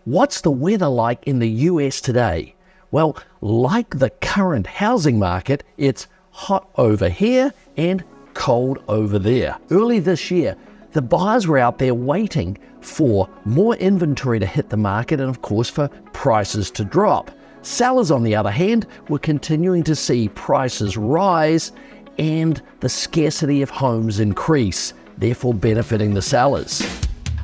What's the weather like in the US today? Well, like the current housing market, it's hot over here and cold over there. Early this year, the buyers were out there waiting for more inventory to hit the market and, of course, for prices to drop. Sellers, on the other hand, were continuing to see prices rise and the scarcity of homes increase, therefore benefiting the sellers.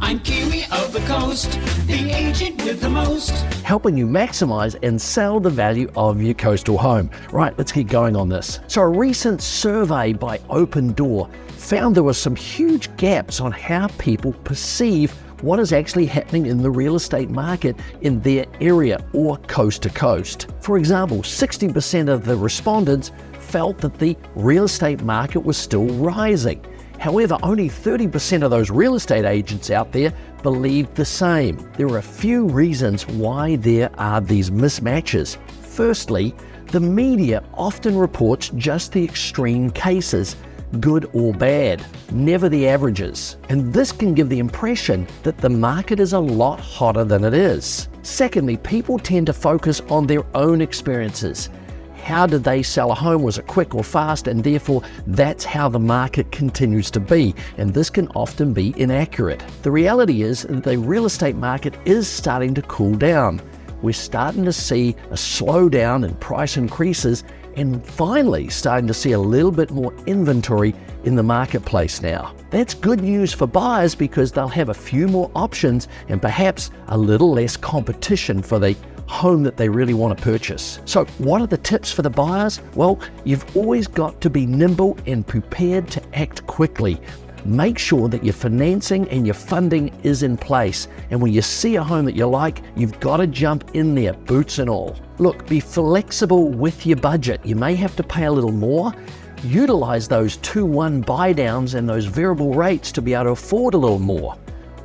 I'm Kiwi of the coast, the agent with the most. Helping you maximize and sell the value of your coastal home. Right, let's keep going on this. So a recent survey by Open Door found there were some huge gaps on how people perceive what is actually happening in the real estate market in their area or coast to coast. For example, 60% of the respondents felt that the real estate market was still rising. However, only 30% of those real estate agents out there believed the same. There are a few reasons why there are these mismatches. Firstly, the media often reports just the extreme cases, good or bad, never the averages. And this can give the impression that the market is a lot hotter than it is. Secondly, people tend to focus on their own experiences. How did they sell a home? Was it quick or fast? And therefore, that's how the market continues to be. And this can often be inaccurate. The reality is that the real estate market is starting to cool down. We're starting to see a slowdown in price increases and finally starting to see a little bit more inventory in the marketplace now. That's good news for buyers because they'll have a few more options and perhaps a little less competition for the home that they really want to purchase. So what are the tips for the buyers? Well, you've always got to be nimble and prepared to act quickly. Make sure that your financing and your funding is in place. And when you see a home that you like, you've got to jump in there, boots and all. Look, be flexible with your budget. You may have to pay a little more. Utilize those 2-1 buy downs and those variable rates to be able to afford a little more.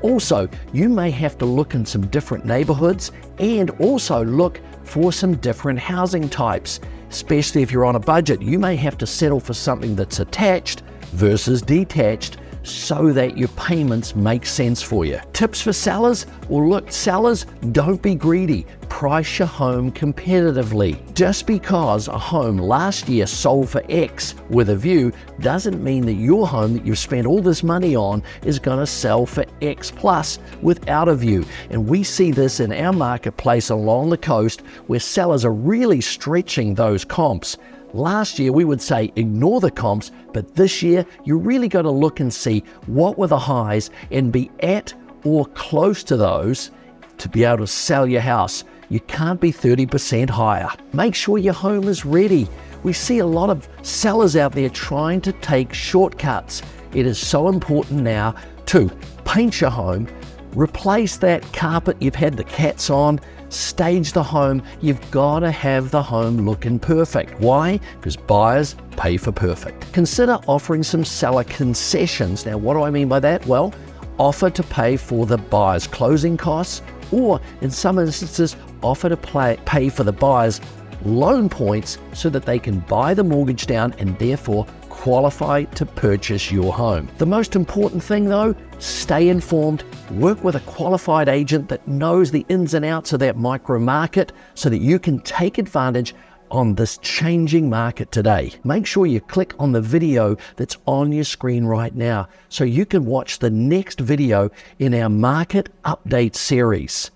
Also, you may have to look in some different neighborhoods and also look for some different housing types. Especially if you're on a budget, you may have to settle for something that's attached versus detached so that your payments make sense for you. Tips for sellers? Well, look, sellers, don't be greedy. Price your home competitively. Just because a home last year sold for X with a view doesn't mean that your home that you've spent all this money on is going to sell for X plus without a view. And we see this in our marketplace along the coast where sellers are really stretching those comps. Last year, we would say ignore the comps, but this year, you really got to look and see what were the highs and be at or close to those to be able to sell your house. You can't be 30% higher. Make sure your home is ready. We see a lot of sellers out there trying to take shortcuts. It is so important now to paint your home, replace that carpet you've had the cats on, stage the home. You've got to have the home looking perfect. Why? Because buyers pay for perfect. Consider offering some seller concessions. Now, what do I mean by that? Well, offer to pay for the buyer's closing costs, or in some instances, offer to pay for the buyer's loan points so that they can buy the mortgage down and therefore qualify to purchase your home. The most important thing though, stay informed, work with a qualified agent that knows the ins and outs of that micro market so that you can take advantage on this changing market today. Make sure you click on the video that's on your screen right now so you can watch the next video in our market update series.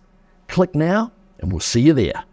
Click now and we'll see you there.